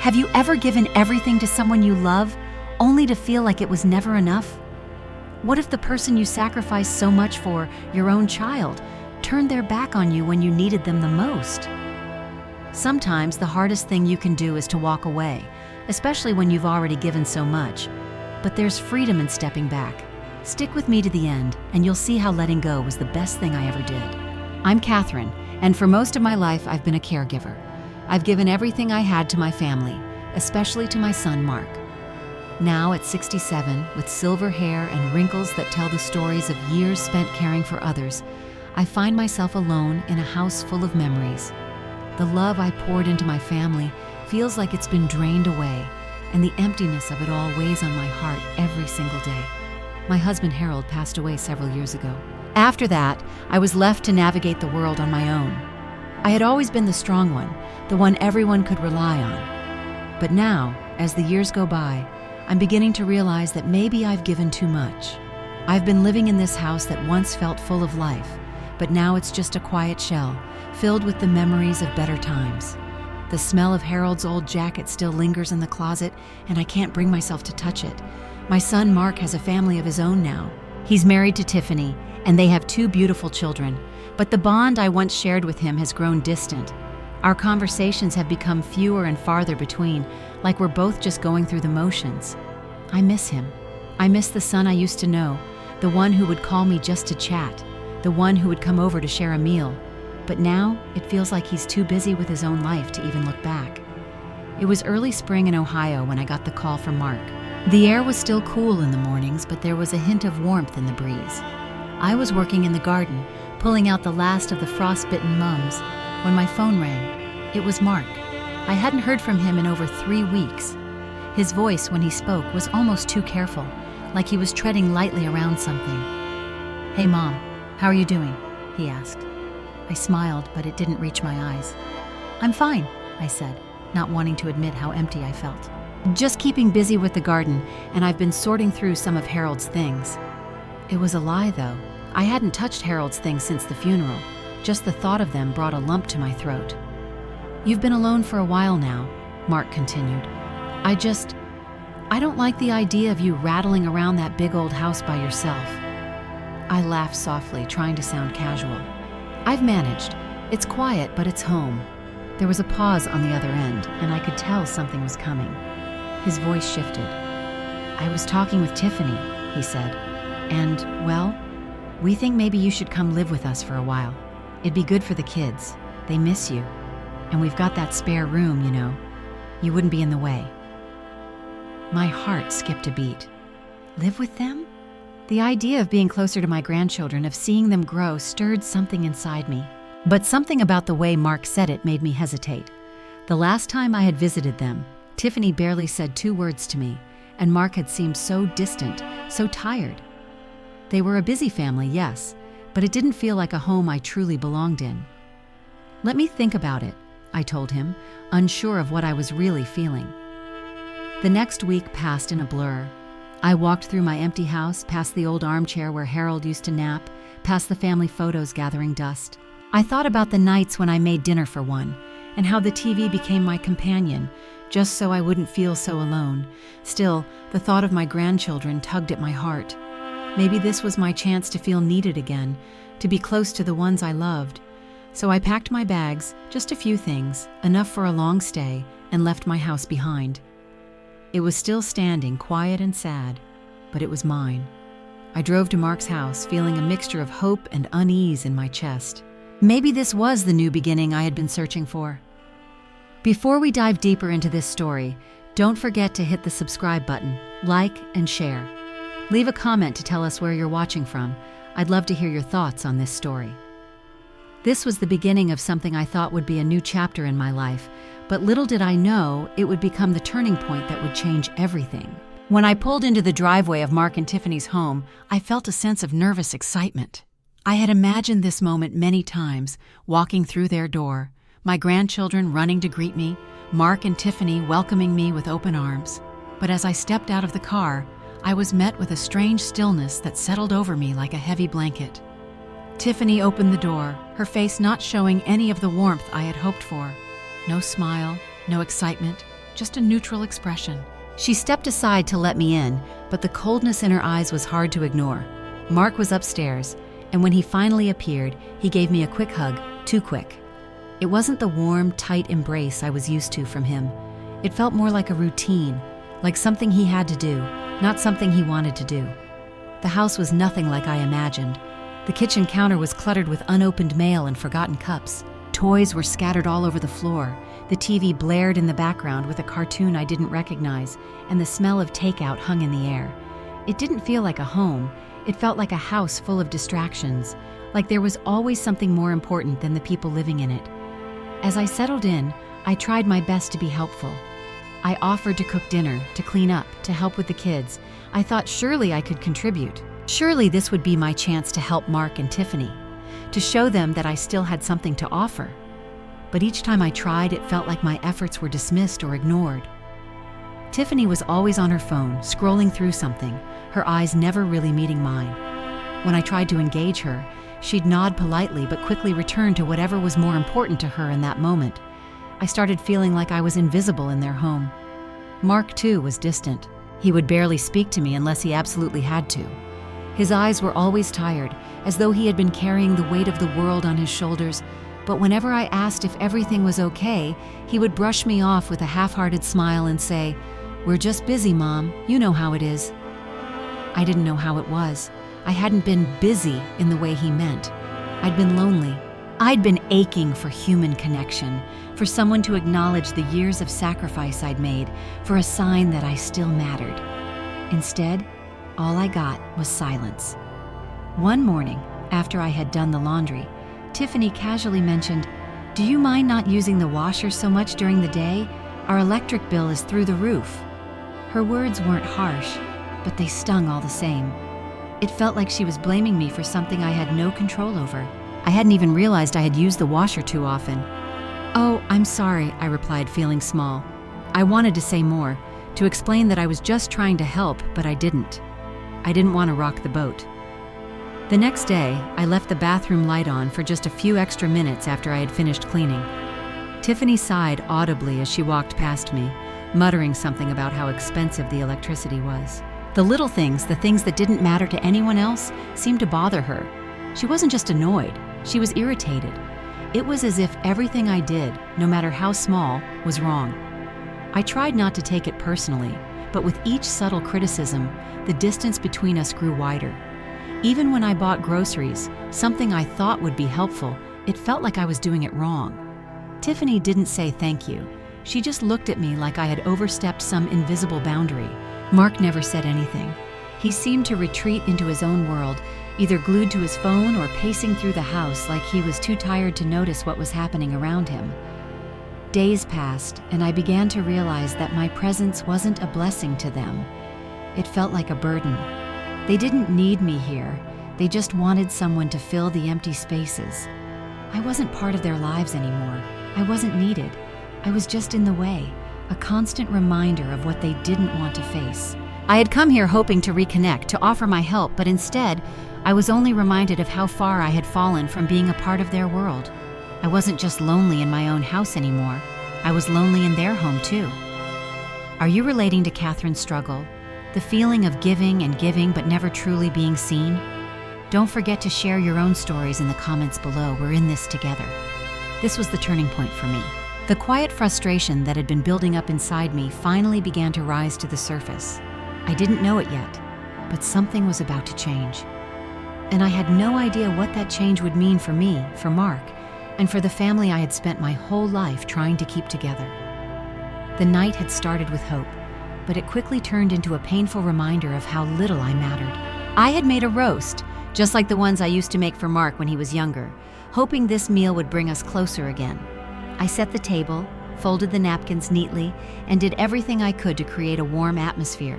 Have you ever given everything to someone you love, only to feel like it was never enough? What if the person you sacrificed so much for, your own child, turned their back on you when you needed them the most? Sometimes the hardest thing you can do is to walk away, especially when you've already given so much. But there's freedom in stepping back. Stick with me to the end, and you'll see how letting go was the best thing I ever did. I'm Catherine, and for most of my life, I've been a caregiver. I've given everything I had to my family, especially to my son, Mark. Now, at 67, with silver hair and wrinkles that tell the stories of years spent caring for others, I find myself alone in a house full of memories. The love I poured into my family feels like it's been drained away, and the emptiness of it all weighs on my heart every single day. My husband, Harold, passed away several years ago. After that, I was left to navigate the world on my own. I had always been the strong one, the one everyone could rely on. But now, as the years go by, I'm beginning to realize that maybe I've given too much. I've been living in this house that once felt full of life, but now it's just a quiet shell, filled with the memories of better times. The smell of Harold's old jacket still lingers in the closet, and I can't bring myself to touch it. My son Mark has a family of his own now. He's married to Tiffany, and they have 2 beautiful children, but the bond I once shared with him has grown distant. Our conversations have become fewer and farther between, like we're both just going through the motions. I miss him. I miss the son I used to know, the one who would call me just to chat, the one who would come over to share a meal. But now, it feels like he's too busy with his own life to even look back. It was early spring in Ohio when I got the call from Mark. The air was still cool in the mornings, but there was a hint of warmth in the breeze. I was working in the garden, pulling out the last of the frostbitten mums, when my phone rang. It was Mark. I hadn't heard from him in over 3 weeks. His voice, when he spoke, was almost too careful, like he was treading lightly around something. "Hey, Mom, how are you doing?" he asked. I smiled, but it didn't reach my eyes. "I'm fine," I said, not wanting to admit how empty I felt. "Just keeping busy with the garden, and I've been sorting through some of Harold's things." It was a lie, though. I hadn't touched Harold's things since the funeral. Just the thought of them brought a lump to my throat. "You've been alone for a while now," Mark continued. I don't like the idea of you rattling around that big old house by yourself." I laughed softly, trying to sound casual. "I've managed. It's quiet, but it's home." There was a pause on the other end, and I could tell something was coming. His voice shifted. "I was talking with Tiffany," he said, "and, well, we think maybe you should come live with us for a while. It'd be good for the kids. They miss you. And we've got that spare room, you know. You wouldn't be in the way." My heart skipped a beat. Live with them? The idea of being closer to my grandchildren, of seeing them grow, stirred something inside me. But something about the way Mark said it made me hesitate. The last time I had visited them, Tiffany barely said 2 words to me, and Mark had seemed so distant, so tired. They were a busy family, yes, but it didn't feel like a home I truly belonged in. "Let me think about it," I told him, unsure of what I was really feeling. The next week passed in a blur. I walked through my empty house, past the old armchair where Harold used to nap, past the family photos gathering dust. I thought about the nights when I made dinner for one, and how the TV became my companion, just so I wouldn't feel so alone. Still, the thought of my grandchildren tugged at my heart. Maybe this was my chance to feel needed again, to be close to the ones I loved. So I packed my bags, just a few things, enough for a long stay, and left my house behind. It was still standing, quiet and sad, but it was mine. I drove to Mark's house, feeling a mixture of hope and unease in my chest. Maybe this was the new beginning I had been searching for. Before we dive deeper into this story, don't forget to hit the subscribe button, like, and share. Leave a comment to tell us where you're watching from. I'd love to hear your thoughts on this story. This was the beginning of something I thought would be a new chapter in my life, but little did I know it would become the turning point that would change everything. When I pulled into the driveway of Mark and Tiffany's home, I felt a sense of nervous excitement. I had imagined this moment many times, walking through their door, my grandchildren running to greet me, Mark and Tiffany welcoming me with open arms. But as I stepped out of the car, I was met with a strange stillness that settled over me like a heavy blanket. Tiffany opened the door, her face not showing any of the warmth I had hoped for. No smile, no excitement, just a neutral expression. She stepped aside to let me in, but the coldness in her eyes was hard to ignore. Mark was upstairs, and when he finally appeared, he gave me a quick hug, too quick. It wasn't the warm, tight embrace I was used to from him. It felt more like a routine, like something he had to do, not something he wanted to do. The house was nothing like I imagined. The kitchen counter was cluttered with unopened mail and forgotten cups. Toys were scattered all over the floor. The TV blared in the background with a cartoon I didn't recognize, and the smell of takeout hung in the air. It didn't feel like a home. It felt like a house full of distractions, like there was always something more important than the people living in it. As I settled in, I tried my best to be helpful. I offered to cook dinner, to clean up, to help with the kids. I thought surely I could contribute. Surely this would be my chance to help Mark and Tiffany, to show them that I still had something to offer. But each time I tried, it felt like my efforts were dismissed or ignored. Tiffany was always on her phone, scrolling through something, her eyes never really meeting mine. When I tried to engage her, she'd nod politely but quickly return to whatever was more important to her in that moment. I started feeling like I was invisible in their home. Mark, too, was distant. He would barely speak to me unless he absolutely had to. His eyes were always tired, as though he had been carrying the weight of the world on his shoulders, but whenever I asked if everything was okay, he would brush me off with a half-hearted smile and say, "We're just busy, Mom. You know how it is." I didn't know how it was. I hadn't been busy in the way he meant. I'd been lonely. I'd been aching for human connection, for someone to acknowledge the years of sacrifice I'd made, for a sign that I still mattered. Instead, all I got was silence. One morning, after I had done the laundry, Tiffany casually mentioned, "Do you mind not using the washer so much during the day? Our electric bill is through the roof." Her words weren't harsh, but they stung all the same. It felt like she was blaming me for something I had no control over. I hadn't even realized I had used the washer too often. "Oh, I'm sorry," I replied, feeling small. I wanted to say more, to explain that I was just trying to help, but I didn't. I didn't want to rock the boat. The next day, I left the bathroom light on for just a few extra minutes after I had finished cleaning. Tiffany sighed audibly as she walked past me, muttering something about how expensive the electricity was. The little things, the things that didn't matter to anyone else, seemed to bother her. She wasn't just annoyed, she was irritated. It was as if everything I did, no matter how small, was wrong. I tried not to take it personally, but with each subtle criticism, the distance between us grew wider. Even when I bought groceries, something I thought would be helpful, it felt like I was doing it wrong. Tiffany didn't say thank you. She just looked at me like I had overstepped some invisible boundary. Mark never said anything. He seemed to retreat into his own world, either glued to his phone or pacing through the house like he was too tired to notice what was happening around him. Days passed, and I began to realize that my presence wasn't a blessing to them. It felt like a burden. They didn't need me here. They just wanted someone to fill the empty spaces. I wasn't part of their lives anymore. I wasn't needed. I was just in the way, a constant reminder of what they didn't want to face. I had come here hoping to reconnect, to offer my help, but instead, I was only reminded of how far I had fallen from being a part of their world. I wasn't just lonely in my own house anymore. I was lonely in their home too. Are you relating to Catherine's struggle? The feeling of giving and giving but never truly being seen? Don't forget to share your own stories in the comments below. We're in this together. This was the turning point for me. The quiet frustration that had been building up inside me finally began to rise to the surface. I didn't know it yet, but something was about to change. And I had no idea what that change would mean for me, for Mark, and for the family I had spent my whole life trying to keep together. The night had started with hope, but it quickly turned into a painful reminder of how little I mattered. I had made a roast, just like the ones I used to make for Mark when he was younger, hoping this meal would bring us closer again. I set the table, folded the napkins neatly, and did everything I could to create a warm atmosphere.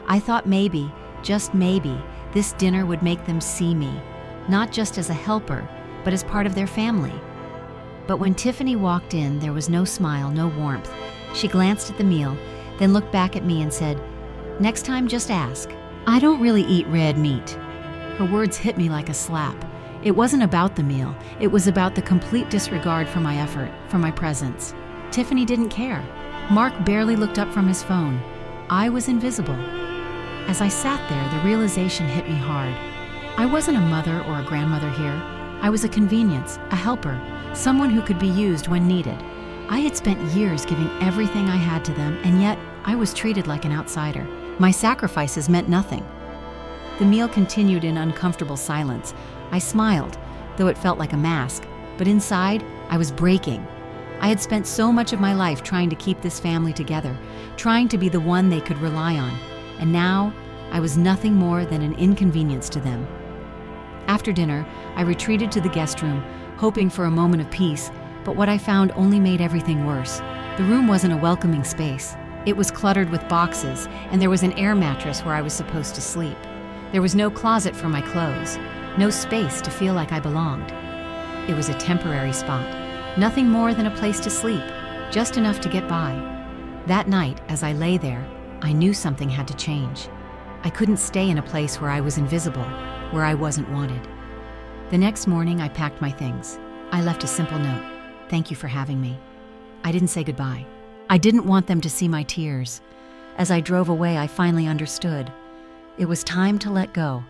I thought maybe, just maybe, this dinner would make them see me, not just as a helper, but as part of their family. But when Tiffany walked in, there was no smile, no warmth. She glanced at the meal, then looked back at me and said, "Next time, just ask. I don't really eat red meat." Her words hit me like a slap. It wasn't about the meal. It was about the complete disregard for my effort, for my presence. Tiffany didn't care. Mark barely looked up from his phone. I was invisible. As I sat there, the realization hit me hard. I wasn't a mother or a grandmother here. I was a convenience, a helper, someone who could be used when needed. I had spent years giving everything I had to them, and yet I was treated like an outsider. My sacrifices meant nothing. The meal continued in uncomfortable silence. I smiled, though it felt like a mask, but inside, I was breaking. I had spent so much of my life trying to keep this family together, trying to be the one they could rely on, and now I was nothing more than an inconvenience to them. After dinner, I retreated to the guest room, hoping for a moment of peace, but what I found only made everything worse. The room wasn't a welcoming space. It was cluttered with boxes, and there was an air mattress where I was supposed to sleep. There was no closet for my clothes, no space to feel like I belonged. It was a temporary spot, nothing more than a place to sleep, just enough to get by. That night, as I lay there, I knew something had to change. I couldn't stay in a place where I was invisible, where I wasn't wanted. The next morning, I packed my things. I left a simple note. Thank you for having me. I didn't say goodbye. I didn't want them to see my tears. As I drove away, I finally understood. It was time to let go.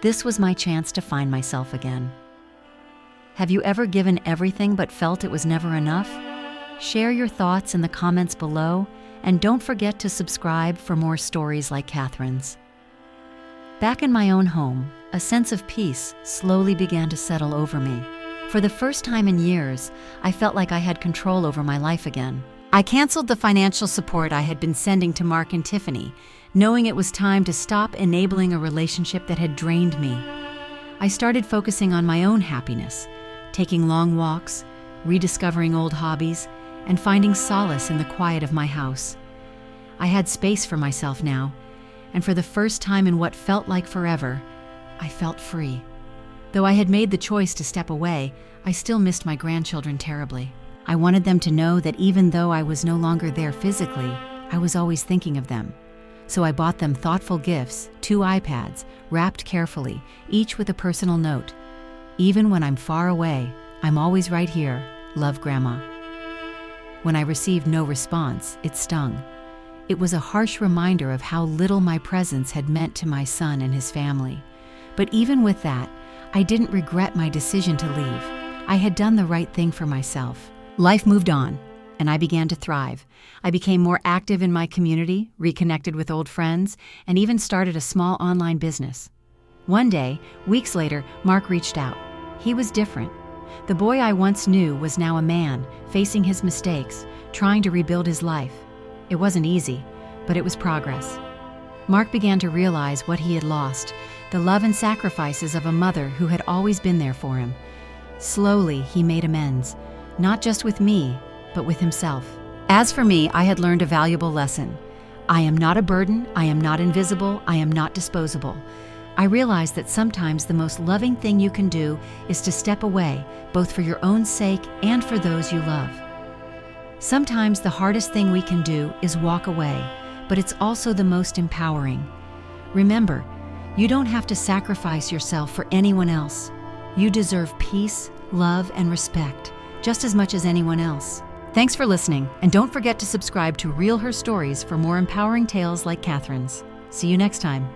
This was my chance to find myself again. Have you ever given everything but felt it was never enough? Share your thoughts in the comments below, and don't forget to subscribe for more stories like Catherine's. Back in my own home, a sense of peace slowly began to settle over me. For the first time in years, I felt like I had control over my life again. I canceled the financial support I had been sending to Mark and Tiffany, knowing it was time to stop enabling a relationship that had drained me. I started focusing on my own happiness, taking long walks, rediscovering old hobbies, and finding solace in the quiet of my house. I had space for myself now, and for the first time in what felt like forever, I felt free. Though I had made the choice to step away, I still missed my grandchildren terribly. I wanted them to know that even though I was no longer there physically, I was always thinking of them. So I bought them thoughtful gifts, 2 iPads, wrapped carefully, each with a personal note. Even when I'm far away, I'm always right here. Love, Grandma. When I received no response, it stung. It was a harsh reminder of how little my presence had meant to my son and his family. But even with that, I didn't regret my decision to leave. I had done the right thing for myself. Life moved on, and I began to thrive. I became more active in my community, reconnected with old friends, and even started a small online business. One day, weeks later, Mark reached out. He was different. The boy I once knew was now a man, facing his mistakes, trying to rebuild his life. It wasn't easy, but it was progress. Mark began to realize what he had lost, the love and sacrifices of a mother who had always been there for him. Slowly, he made amends, not just with me, but with himself. As for me, I had learned a valuable lesson. I am not a burden, I am not invisible, I am not disposable. I realized that sometimes the most loving thing you can do is to step away, both for your own sake and for those you love. Sometimes the hardest thing we can do is walk away, but it's also the most empowering. Remember, you don't have to sacrifice yourself for anyone else. You deserve peace, love, and respect, just as much as anyone else. Thanks for listening, and don't forget to subscribe to Real Her Stories for more empowering tales like Catherine's. See you next time.